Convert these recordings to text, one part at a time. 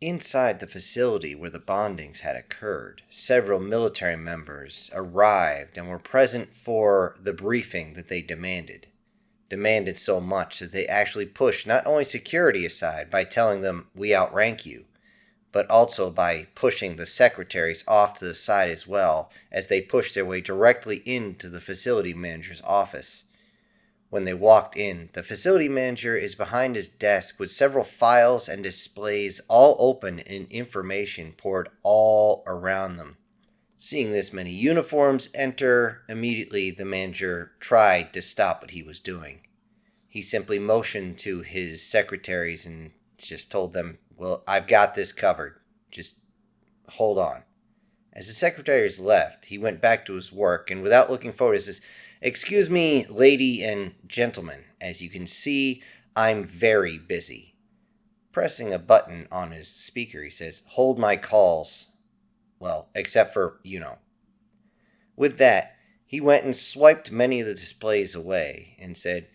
Inside the facility where the bondings had occurred, several military members arrived and were present for the briefing that they demanded. Demanded so much that they actually pushed not only security aside by telling them, "We outrank you," but also by pushing the secretaries off to the side as well as they pushed their way directly into the facility manager's office. When they walked in, the facility manager is behind his desk with several files and displays all open and information poured all around them. Seeing this many uniforms enter, immediately the manager tried to stop what he was doing. He simply motioned to his secretaries and just told them, "Well, I've got this covered. Just hold on." As the secretaries left, he went back to his work, and without looking forward, he says, "Excuse me, lady and gentlemen. As you can see, I'm very busy." Pressing a button on his speaker, he says, "Hold my calls. Well, except for, With that, he went and swiped many of the displays away and said,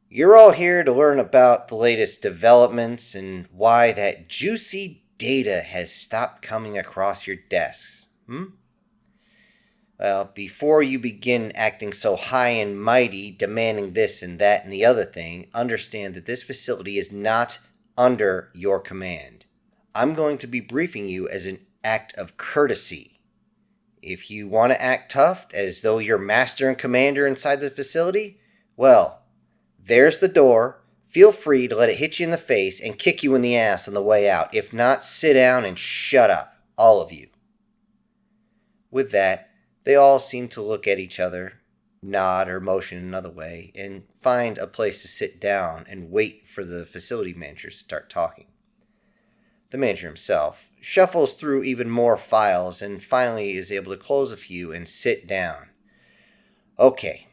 "You're all here to learn about the latest developments and why that juicy data has stopped coming across your desks. Well, before you begin acting so high and mighty, demanding this and that and the other thing, understand that this facility is not under your command. I'm going to be briefing you as an act of courtesy. If you want to act tough, as though you're master and commander inside the facility, well, there's the door. Feel free to let it hit you in the face and kick you in the ass on the way out. If not, sit down and shut up, all of you." With that, they all seemed to look at each other, nod or motion another way, and find a place to sit down and wait for the facility manager to start talking. The manager himself shuffles through even more files and finally is able to close a few and sit down. "Okay.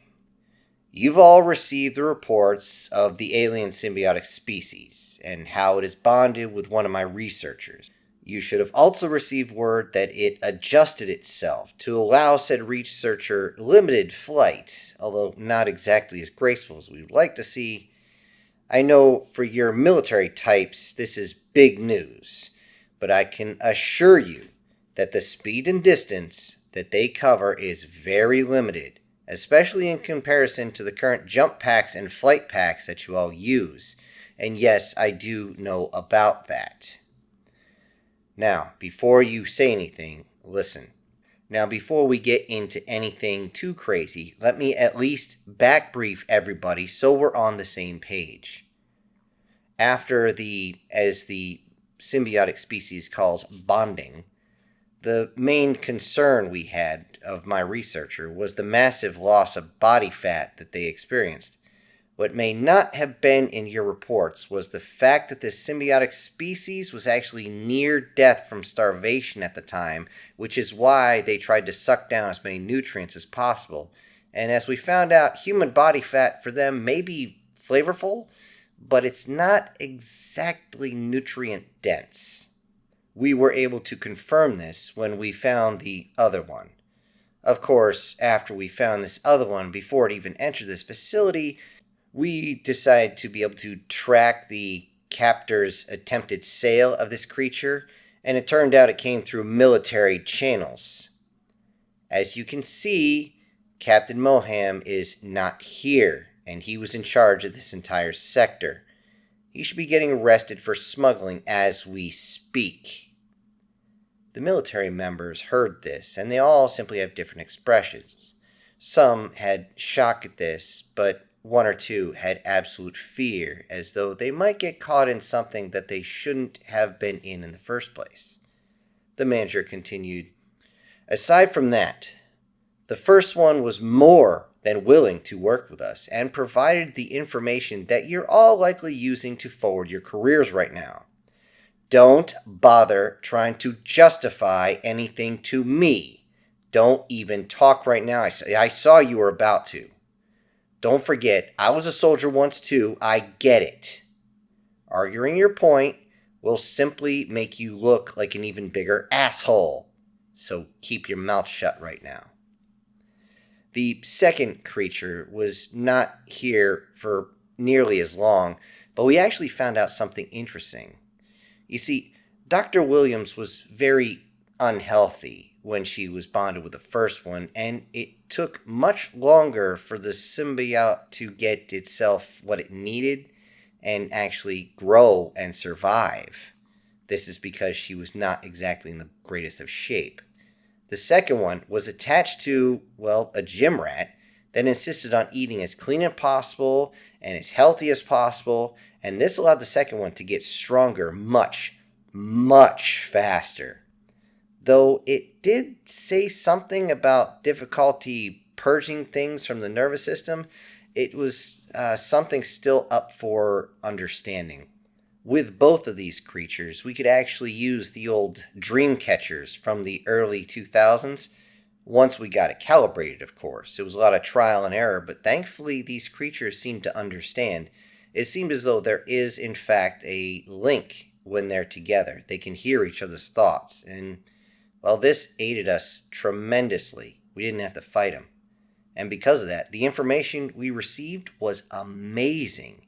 You've all received the reports of the alien symbiotic species and how it is bonded with one of my researchers. You should have also received word that it adjusted itself to allow said researcher limited flight, although not exactly as graceful as we would like to see. I know for your military types this is big news, but I can assure you that the speed and distance that they cover is very limited, especially in comparison to the current jump packs and flight packs that you all use. And yes, I do know about that. Now, before you say anything, listen. Now, before we get into anything too crazy, let me at least back brief everybody so we're on the same page. As the symbiotic species calls bonding, the main concern we had of my researcher was the massive loss of body fat that they experienced. What may not have been in your reports was the fact that this symbiotic species was actually near death from starvation at the time, which is why they tried to suck down as many nutrients as possible. And as we found out, human body fat for them may be flavorful, but it's not exactly nutrient dense. We were able to confirm this when we found the other one. Of course, after we found this other one, before it even entered this facility, we decided to be able to track the captor's attempted sale of this creature, and it turned out it came through military channels. As you can see, Captain Moham is not here, and he was in charge of this entire sector. He should be getting arrested for smuggling as we speak. The military members heard this, and they all simply have different expressions. Some had shock at this, but one or two had absolute fear, as though they might get caught in something that they shouldn't have been in the first place. The manager continued, "Aside from that, the first one was more than willing to work with us and provided the information that you're all likely using to forward your careers right now. Don't bother trying to justify anything to me. Don't even talk right now. I saw you were about to. Don't forget, I was a soldier once too. I get it. Arguing your point will simply make you look like an even bigger asshole. So keep your mouth shut right now." The second creature was not here for nearly as long, but we actually found out something interesting. You see, Dr. Williams was very unhealthy when she was bonded with the first one, and it took much longer for the symbiote to get itself what it needed and actually grow and survive. This is because she was not exactly in the greatest of shape. The second one was attached to, well, a gym rat that insisted on eating as clean as possible and as healthy as possible, and this allowed the second one to get stronger much, much faster. Though it did say something about difficulty purging things from the nervous system, it was something still up for understanding. With both of these creatures, we could actually use the old dream catchers from the early 2000s, once we got it calibrated, of course. It was a lot of trial and error, but thankfully these creatures seemed to understand. It seemed as though there is, in fact, a link when they're together. They can hear each other's thoughts, and, well, this aided us tremendously. We didn't have to fight them. And because of that, the information we received was amazing.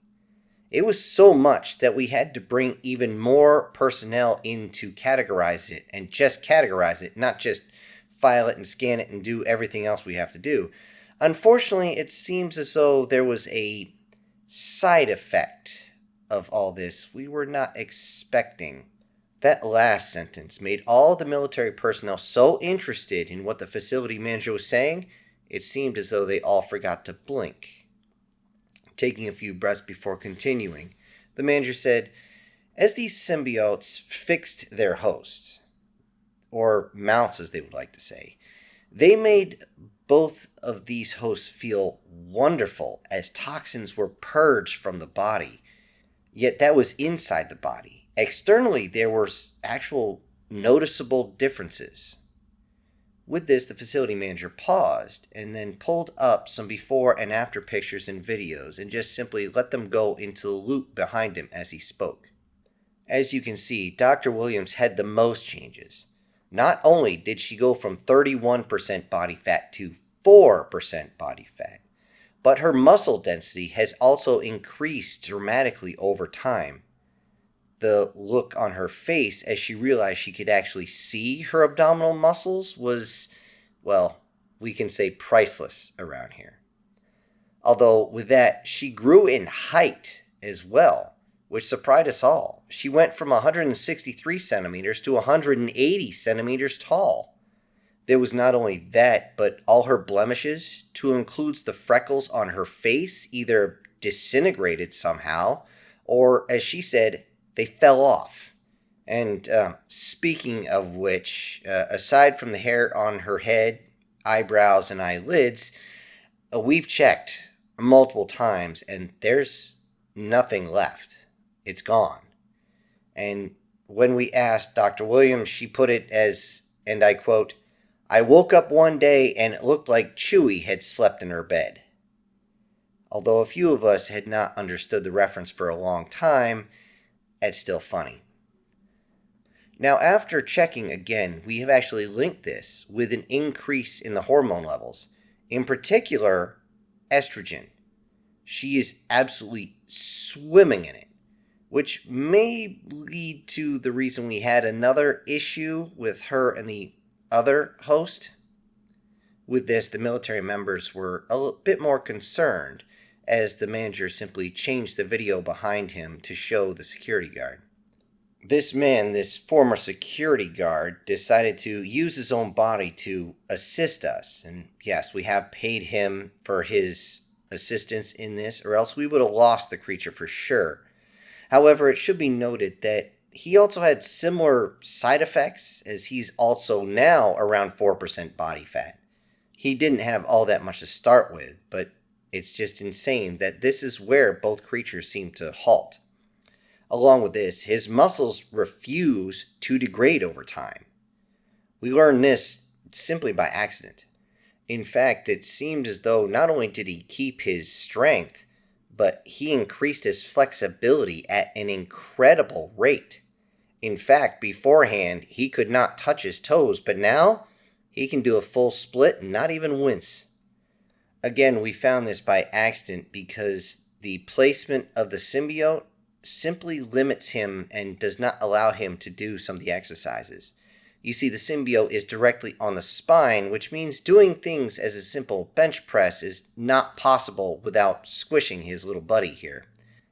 It was so much that we had to bring even more personnel in to categorize it, and just categorize it, not just file it and scan it and do everything else we have to do. Unfortunately, it seems as though there was a side effect of all this we were not expecting. That last sentence made all the military personnel so interested in what the facility manager was saying, it seemed as though they all forgot to blink. Taking a few breaths before continuing, the manager said, as these symbiotes fixed their hosts, or mounts as they would like to say, they made both of these hosts feel wonderful as toxins were purged from the body. Yet that was inside the body. Externally, there were actual noticeable differences. With this, the facility manager paused and then pulled up some before and after pictures and videos and just simply let them go into the loop behind him as he spoke. As you can see, Dr. Williams had the most changes. Not only did she go from 31% body fat to 4% body fat, but her muscle density has also increased dramatically over time. The look on her face as she realized she could actually see her abdominal muscles was, well, we can say priceless around here. Although with that, she grew in height as well, which surprised us all. She went from 163 centimeters to 180 centimeters tall. There was not only that, but all her blemishes, to include the freckles on her face, either disintegrated somehow, or, as she said, they fell off. And speaking of which, aside from the hair on her head, eyebrows, and eyelids, we've checked multiple times, and there's nothing left. It's gone. And when we asked Dr. Williams, she put it as, and I quote, I woke up one day and it looked like Chewie had slept in her bed. Although a few of us had not understood the reference for a long time, it's still funny. Now, after checking again, we have actually linked this with an increase in the hormone levels, in particular, estrogen. She is absolutely swimming in it, which may lead to the reason we had another issue with her and the other host. With this, the military members were a bit more concerned, as the manager simply changed the video behind him to show the security guard. This man, this former security guard, decided to use his own body to assist us. And yes, we have paid him for his assistance in this, or else we would have lost the creature for sure. However, it should be noted that he also had similar side effects, as he's also now around 4% body fat. He didn't have all that much to start with, but it's just insane that this is where both creatures seem to halt. Along with this, his muscles refuse to degrade over time. We learned this simply by accident. In fact, it seemed as though not only did he keep his strength, but he increased his flexibility at an incredible rate. In fact, beforehand, he could not touch his toes, but now he can do a full split and not even wince. Again, we found this by accident because the placement of the symbiote simply limits him and does not allow him to do some of the exercises. You see, the symbiote is directly on the spine, which means doing things as a simple bench press is not possible without squishing his little buddy here.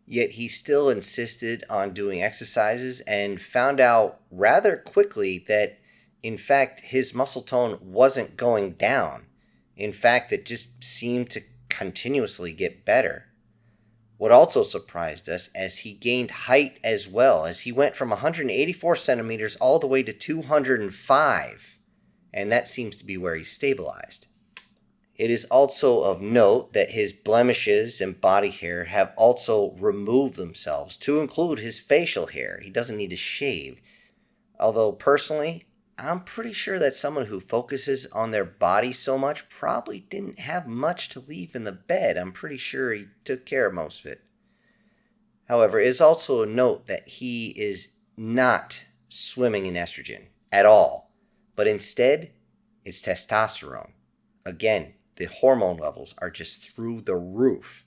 Yet he still insisted on doing exercises and found out rather quickly that, in fact, his muscle tone wasn't going down. In fact, it just seemed to continuously get better. What also surprised us as he gained height as well, as he went from 184 centimeters all the way to 205, and that seems to be where he stabilized. It is also of note that his blemishes and body hair have also removed themselves to include his facial hair. He doesn't need to shave. Although personally, I'm pretty sure that someone who focuses on their body so much probably didn't have much to leave in the bed. I'm pretty sure he took care of most of it. However, it is also a note that he is not swimming in estrogen at all, but instead it's testosterone. Again, the hormone levels are just through the roof.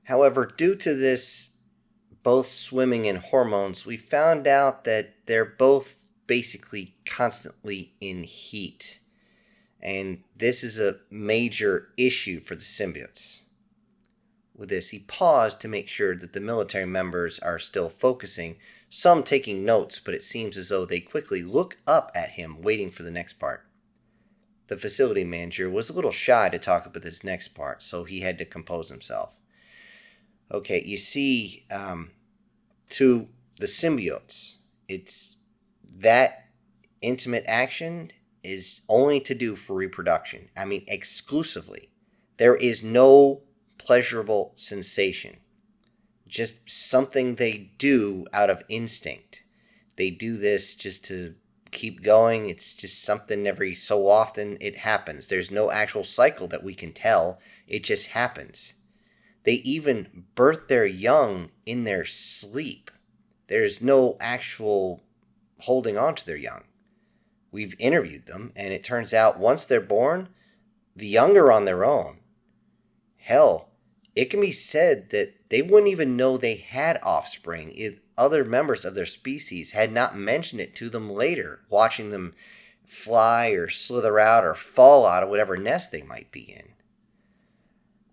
However, due to this both swimming and hormones, we found out that they're both basically constantly in heat. And this is a major issue for the symbiotes. With this, he paused to make sure that the military members are still focusing, some taking notes, but it seems as though they quickly look up at him, waiting for the next part. The facility manager was a little shy to talk about this next part, so he had to compose himself. Okay, you see, to the symbiotes, it's that intimate action is only to do for reproduction. I mean, exclusively. There is no pleasurable sensation. Just something they do out of instinct. They do this just to keep going. It's just something every so often it happens. There's no actual cycle that we can tell. It just happens. They even birth their young in their sleep. There's no actual holding on to their young. We've interviewed them, and it turns out once they're born, the young are on their own. Hell, it can be said that they wouldn't even know they had offspring if other members of their species had not mentioned it to them later, watching them fly or slither out or fall out of whatever nest they might be in.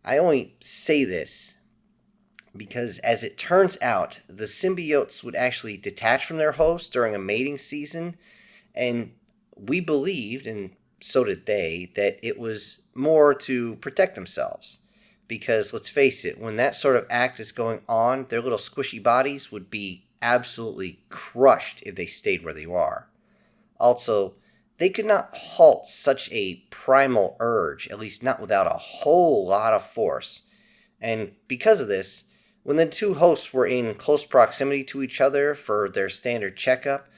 I only say this because, as it turns out, the symbiotes would actually detach from their host during a mating season, and we believed, and so did they, that it was more to protect themselves. Because, let's face it, when that sort of act is going on, their little squishy bodies would be absolutely crushed if they stayed where they are. Also, they could not halt such a primal urge, at least not without a whole lot of force. And because of this, when the two hosts were in close proximity to each other for their standard checkup,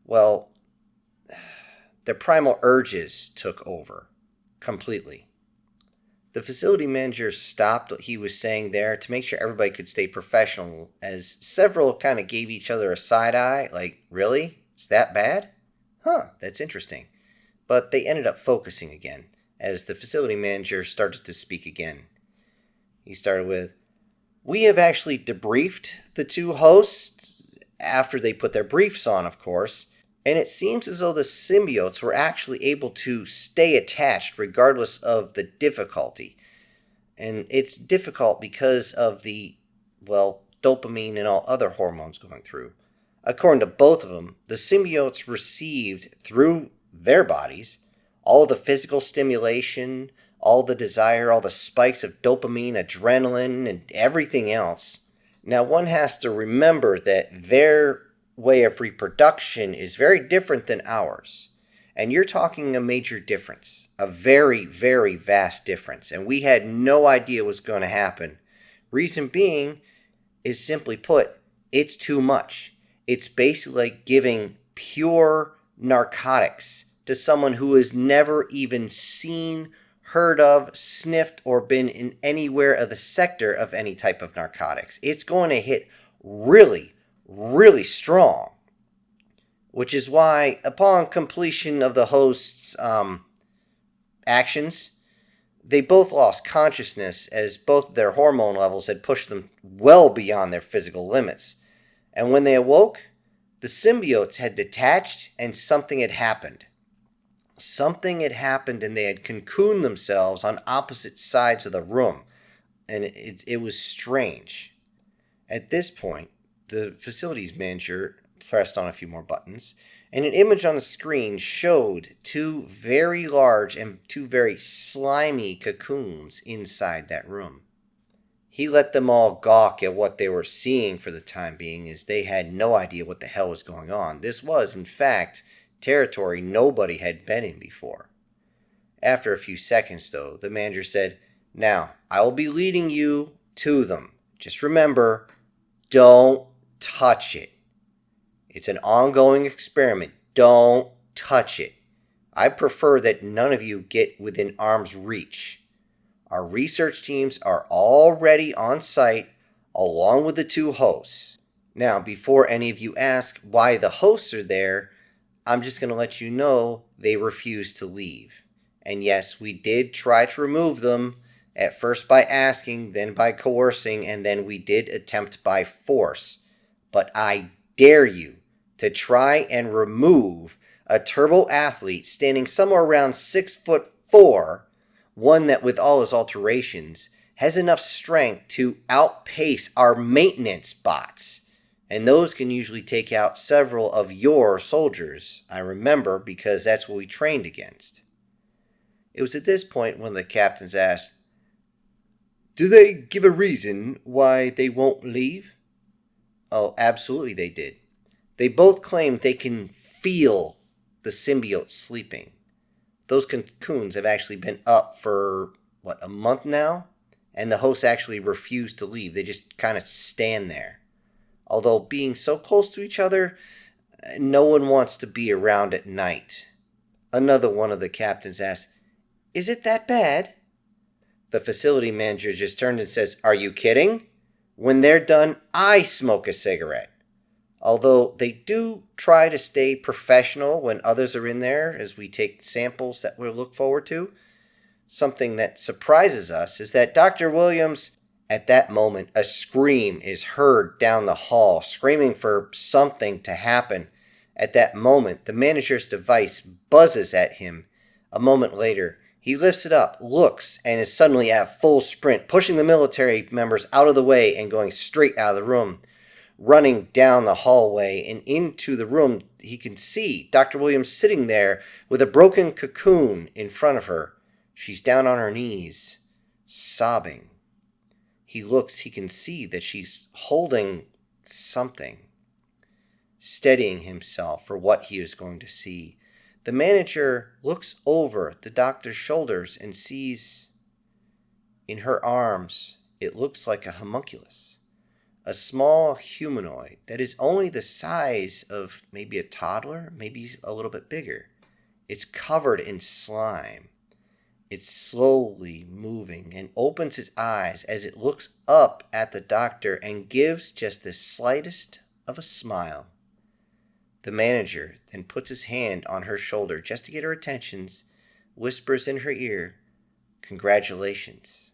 well, their primal urges took over completely. The facility manager stopped what he was saying there to make sure everybody could stay professional, as several kind of gave each other a side eye, like, really? It's that bad? Huh, that's interesting. But they ended up focusing again, as the facility manager started to speak again. He started with, "We have actually debriefed the two hosts, after they put their briefs on, of course, and it seems as though the symbiotes were actually able to stay attached regardless of the difficulty. And it's difficult because of the, dopamine and all other hormones going through. According to both of them, the symbiotes received through their bodies all the physical stimulation, all the desire, all the spikes of dopamine, adrenaline, and everything else. Now, one has to remember that their way of reproduction is very different than ours. And you're talking a major difference, a very, very vast difference. And we had no idea what was going to happen. Reason being is, simply put, it's too much. It's basically like giving pure narcotics to someone who has never even seen, heard of, sniffed, or been in anywhere of the sector of any type of narcotics. It's going to hit really, really strong. Which is why, upon completion of the host's actions, they both lost consciousness, as both of their hormone levels had pushed them well beyond their physical limits. And when they awoke, the symbiotes had detached and something had happened. Something had happened and they had cocooned themselves on opposite sides of the room. And it was strange. At this point, the facilities manager pressed on a few more buttons, and an image on the screen showed two very large and two very slimy cocoons inside that room. He let them all gawk at what they were seeing for the time being, as they had no idea what the hell was going on. This was, in fact, territory nobody had been in before. After a few seconds, though, the manager said, "Now, I will be leading you to them. Just remember, don't touch it. It's an ongoing experiment. Don't touch it. I prefer that none of you get within arm's reach. Our research teams are already on site, along with the two hosts. Now, before any of you ask why the hosts are there, I'm just going to let you know they refuse to leave. And yes, we did try to remove them, at first by asking, then by coercing, and then we did attempt by force. But I dare you to try and remove a turbo athlete standing somewhere around 6'4", one that with all his alterations has enough strength to outpace our maintenance bots. And those can usually take out several of your soldiers, I remember, because that's what we trained against." It was at this point when the captains asked, "Do they give a reason why they won't leave?" Oh, absolutely they did. They both claimed they can feel the symbiote sleeping. Those cocoons have actually been up for, a month now? And the hosts actually refuse to leave. They just kind of stand there. Although being so close to each other, no one wants to be around at night. Another one of the captains asked, "Is it that bad?" The facility manager just turned and says, "Are you kidding? When they're done, I smoke a cigarette." Although they do try to stay professional when others are in there, as we take samples that we'll look forward to. Something that surprises us is that Dr. Williams, at that moment, a scream is heard down the hall, screaming for something to happen. At that moment, the manager's device buzzes at him. A moment later, he lifts it up, looks, and is suddenly at full sprint, pushing the military members out of the way and going straight out of the room. Running down the hallway and into the room, he can see Dr. Williams sitting there with a broken cocoon in front of her. She's down on her knees, sobbing. He looks, he can see that she's holding something, steadying himself for what he is going to see. The manager looks over the doctor's shoulders and sees in her arms, it looks like a homunculus. A small humanoid that is only the size of maybe a toddler, maybe a little bit bigger. It's covered in slime. It's slowly moving and opens its eyes as it looks up at the doctor and gives just the slightest of a smile. The manager then puts his hand on her shoulder just to get her attention, whispers in her ear, "Congratulations."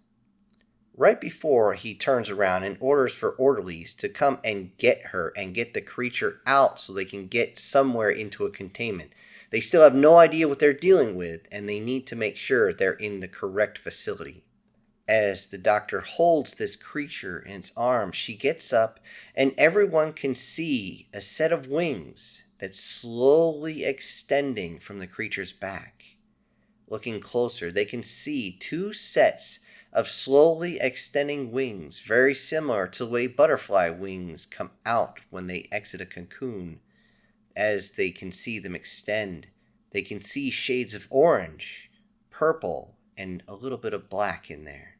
Right before he turns around and orders for orderlies to come and get her and get the creature out so they can get somewhere into a containment. They still have no idea what they're dealing with, and they need to make sure they're in the correct facility. As the doctor holds this creature in its arms, she gets up, and everyone can see a set of wings that's slowly extending from the creature's back. Looking closer, they can see two sets of slowly extending wings, very similar to the way butterfly wings come out when they exit a cocoon. As they can see them extend, they can see shades of orange, purple, and a little bit of black in there.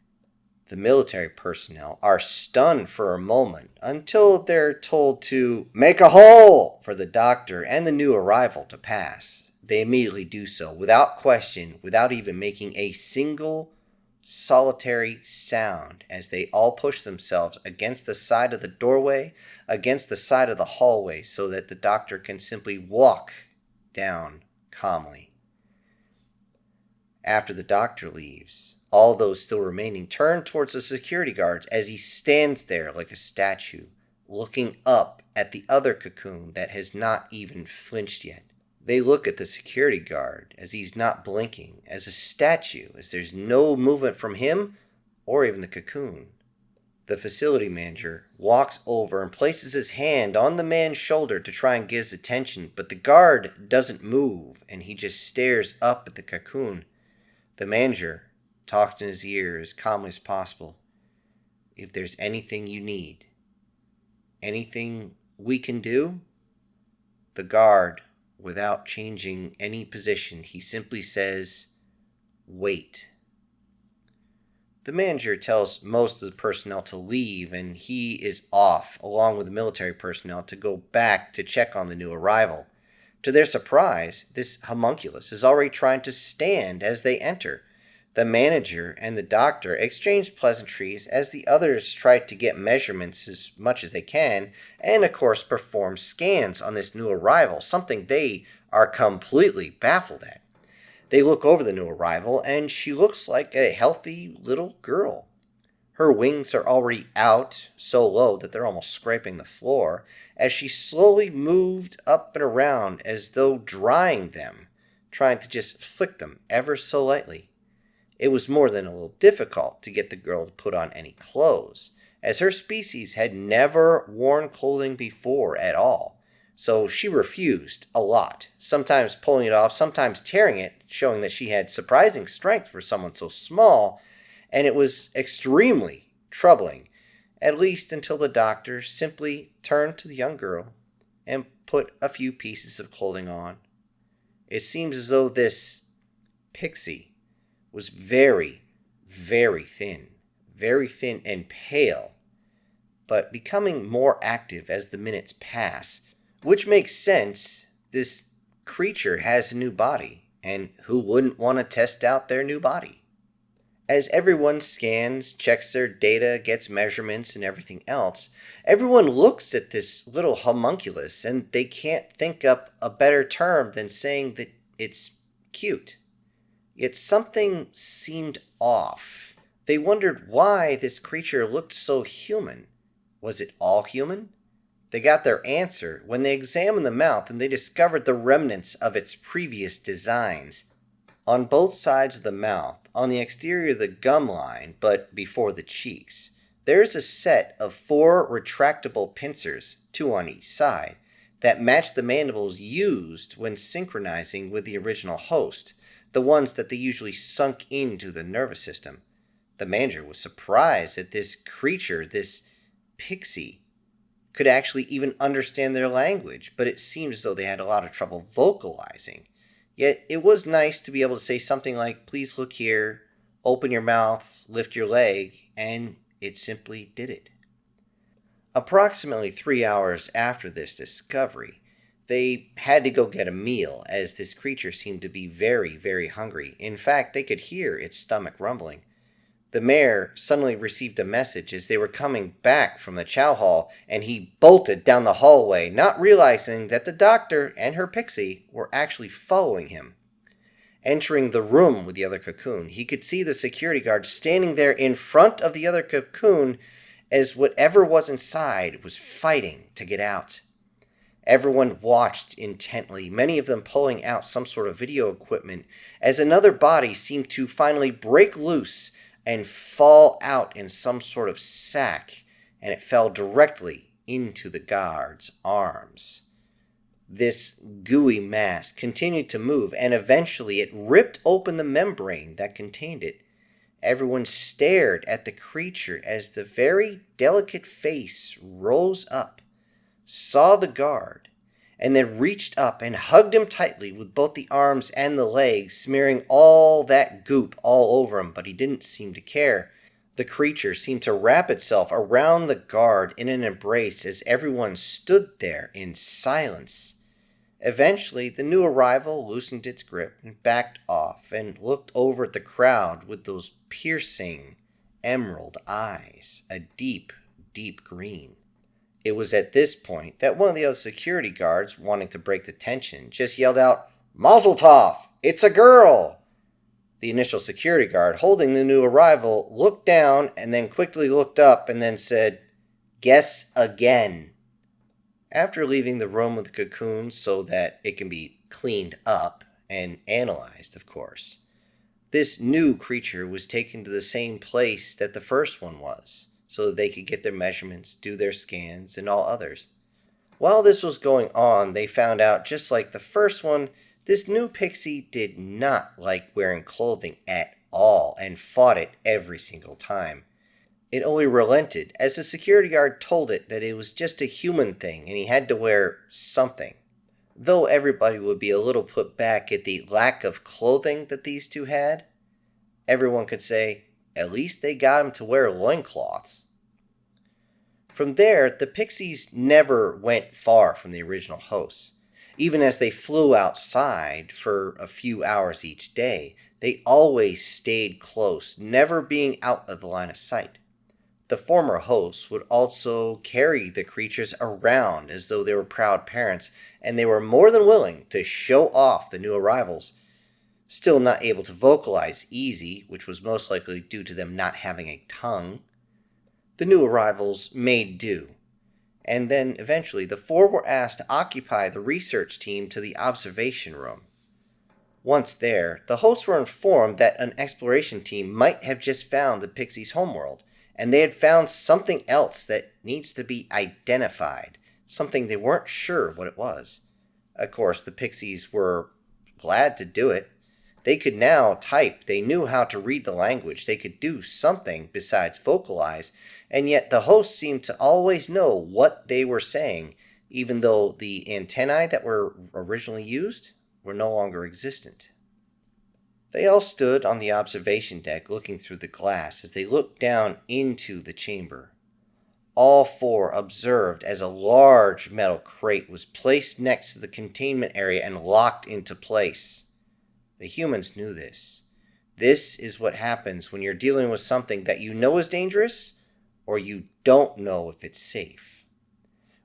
The military personnel are stunned for a moment until they're told to make a hole for the doctor and the new arrival to pass. They immediately do so without question, without even making a single solitary sound, as they all push themselves against the side of the doorway, against the side of the hallway, so that the doctor can simply walk down calmly. After the doctor leaves, all those still remaining turn towards the security guards as he stands there like a statue, looking up at the other cocoon that has not even flinched yet. They look at the security guard as he's not blinking, as a statue, as there's no movement from him or even the cocoon. The facility manager walks over and places his hand on the man's shoulder to try and get his attention, but the guard doesn't move and he just stares up at the cocoon. The manager talks in his ear as calmly as possible. If there's anything you need, anything we can do, the guard, without changing any position, he simply says, wait. The manager tells most of the personnel to leave, and he is off, along with the military personnel, to go back to check on the new arrival. To their surprise, this homunculus is already trying to stand as they enter. The manager and the doctor exchange pleasantries as the others try to get measurements as much as they can, and of course perform scans on this new arrival, something they are completely baffled at. They look over the new arrival, and she looks like a healthy little girl. Her wings are already out, so low that they're almost scraping the floor, as she slowly moved up and around as though drying them, trying to just flick them ever so lightly. It was more than a little difficult to get the girl to put on any clothes, as her species had never worn clothing before at all. So she refused a lot, sometimes pulling it off, sometimes tearing it, showing that she had surprising strength for someone so small, and it was extremely troubling, at least until the doctor simply turned to the young girl and put a few pieces of clothing on. It seems as though this pixie was very, very thin and pale, but becoming more active as the minutes pass, which makes sense. This creature has a new body, and who wouldn't want to test out their new body? As everyone scans, checks their data, gets measurements and everything else, everyone looks at this little homunculus and they can't think up a better term than saying that it's cute. Yet something seemed off. They wondered why this creature looked so human. Was it all human? They got their answer when they examined the mouth and they discovered the remnants of its previous designs. On both sides of the mouth, on the exterior of the gum line, but before the cheeks, there is a set of 4 retractable pincers, 2 on each side, that match the mandibles used when synchronizing with the original host, the ones that they usually sunk into the nervous system. The manager was surprised that this creature, this pixie, could actually even understand their language, but it seemed as though they had a lot of trouble vocalizing. Yet it was nice to be able to say something like, please look here, open your mouth, lift your leg, and it simply did it. Approximately 3 hours after this discovery, they had to go get a meal, as this creature seemed to be very, very hungry. In fact, they could hear its stomach rumbling. The mayor suddenly received a message as they were coming back from the chow hall, and he bolted down the hallway, not realizing that the doctor and her pixie were actually following him. Entering the room with the other cocoon, he could see the security guard standing there in front of the other cocoon as whatever was inside was fighting to get out. Everyone watched intently, many of them pulling out some sort of video equipment, as another body seemed to finally break loose and fall out in some sort of sack, and it fell directly into the guard's arms. This gooey mass continued to move, and eventually it ripped open the membrane that contained it. Everyone stared at the creature as the very delicate face rose up, saw the guard, and then reached up and hugged him tightly with both the arms and the legs, smearing all that goop all over him, but he didn't seem to care. The creature seemed to wrap itself around the guard in an embrace as everyone stood there in silence. Eventually, the new arrival loosened its grip and backed off and looked over at the crowd with those piercing emerald eyes, a deep, deep green. It was at this point that one of the other security guards, wanting to break the tension, just yelled out, "Mazel tov! It's a girl!" The initial security guard, holding the new arrival, looked down and then quickly looked up and then said, Guess again. After leaving the room with the cocoon so that it can be cleaned up and analyzed, of course, this new creature was taken to the same place that the first one was, so that they could get their measurements, do their scans, and all others. While this was going on, they found out, just like the first one, this new pixie did not like wearing clothing at all and fought it every single time. It only relented as the security guard told it that it was just a human thing and he had to wear something. Though everybody would be a little put back at the lack of clothing that these two had, everyone could say, at least they got him to wear loincloths. From there, the pixies never went far from the original hosts. Even as they flew outside for a few hours each day, they always stayed close, never being out of the line of sight. The former hosts would also carry the creatures around as though they were proud parents, and they were more than willing to show off the new arrivals. Still not able to vocalize easy, which was most likely due to them not having a tongue, the new arrivals made do. And then eventually the four were asked to occupy the research team to the observation room. Once there, the hosts were informed that an exploration team might have just found the pixies' homeworld, and they had found something else that needs to be identified, something they weren't sure what it was. Of course, the pixies were glad to do it. They could now type, they knew how to read the language, they could do something besides vocalize, and yet the hosts seemed to always know what they were saying, even though the antennae that were originally used were no longer existent. They all stood on the observation deck looking through the glass as they looked down into the chamber. All four observed as a large metal crate was placed next to the containment area and locked into place. The humans knew this. This is what happens when you're dealing with something that you know is dangerous or you don't know if it's safe.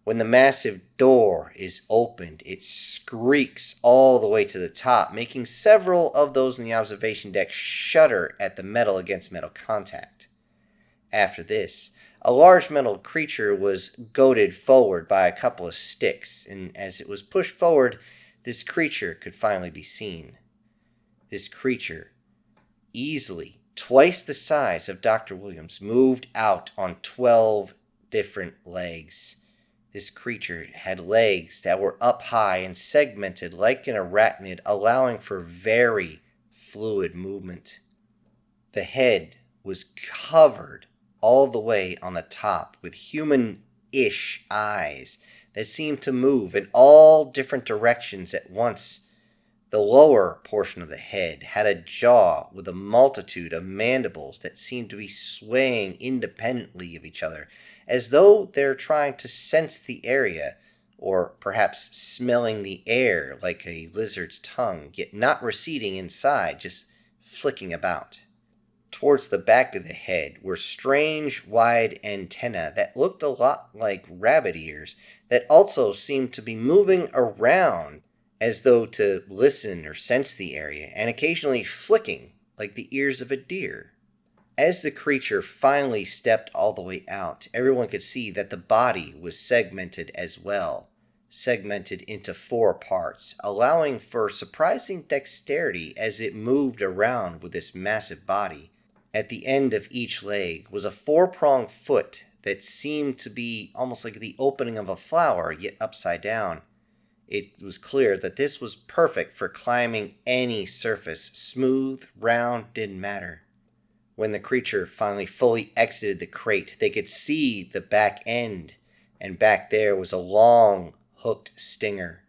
When the massive door is opened, it screaks all the way to the top, making several of those in the observation deck shudder at the metal against metal contact. After this, a large metal creature was goaded forward by a couple of sticks, and as it was pushed forward, this creature could finally be seen. This creature, easily twice the size of Dr. Williams, moved out on 12 different legs. This creature had legs that were up high and segmented like an arachnid, allowing for very fluid movement. The head was covered all the way on the top with human-ish eyes that seemed to move in all different directions at once. The lower portion of the head had a jaw with a multitude of mandibles that seemed to be swaying independently of each other, as though they're trying to sense the area, or perhaps smelling the air like a lizard's tongue, yet not receding inside, just flicking about. Towards the back of the head were strange wide antennae that looked a lot like rabbit ears that also seemed to be moving around as though to listen or sense the area, and occasionally flicking like the ears of a deer. As the creature finally stepped all the way out, everyone could see that the body was segmented as well, segmented into 4 parts, allowing for surprising dexterity as it moved around with this massive body. At the end of each leg was a 4-pronged foot that seemed to be almost like the opening of a flower, yet upside down. It was clear that this was perfect for climbing any surface, smooth, round, didn't matter. When the creature finally fully exited the crate, they could see the back end, and back there was a long, hooked stinger.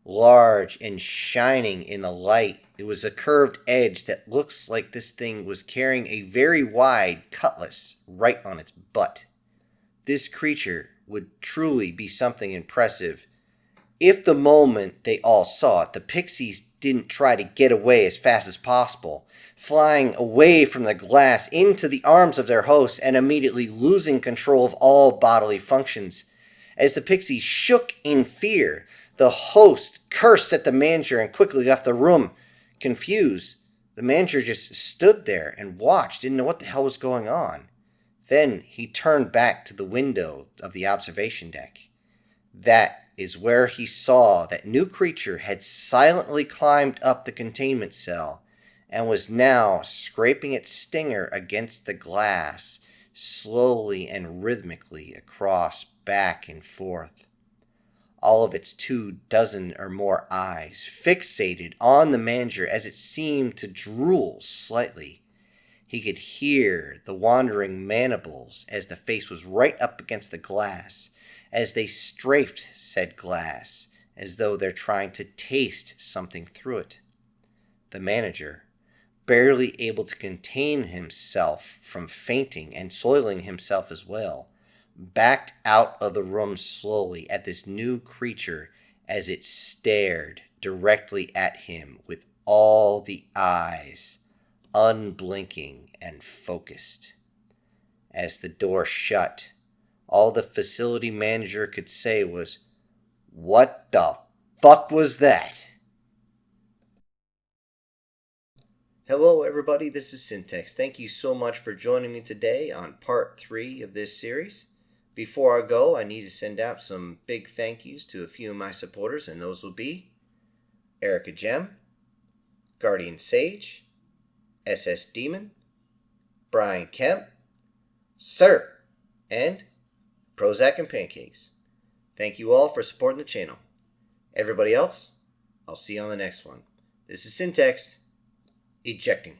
Large and shining in the light, it was a curved edge that looks like this thing was carrying a very wide cutlass right on its butt. This creature would truly be something impressive. If the moment they all saw it, the pixies didn't try to get away as fast as possible, flying away from the glass into the arms of their host and immediately losing control of all bodily functions. As the pixies shook in fear, the host cursed at the manager and quickly left the room. Confused, the manager just stood there and watched, didn't know what the hell was going on. Then he turned back to the window of the observation deck. That is where he saw that new creature had silently climbed up the containment cell and was now scraping its stinger against the glass, slowly and rhythmically across, back and forth. All of its 24 or more eyes fixated on the manager as it seemed to drool slightly. He could hear the wandering mandibles as the face was right up against the glass, as they strafed said glass, as though they're trying to taste something through it. The manager, barely able to contain himself from fainting and soiling himself as well, backed out of the room slowly at this new creature as it stared directly at him with all the eyes, unblinking and focused. As the door shut, all the facility manager could say was, "What the fuck was that?" Hello everybody, this is Syntax. Thank you so much for joining me today on part 3 of this series. Before I go, I need to send out some big thank yous to a few of my supporters, and those will be Erica Gem, Guardian Sage, SS Demon, Brian Kemp, Sir, and Prozac and Pancakes. Thank you all for supporting the channel. Everybody else, I'll see you on the next one. This is Syntax, ejecting.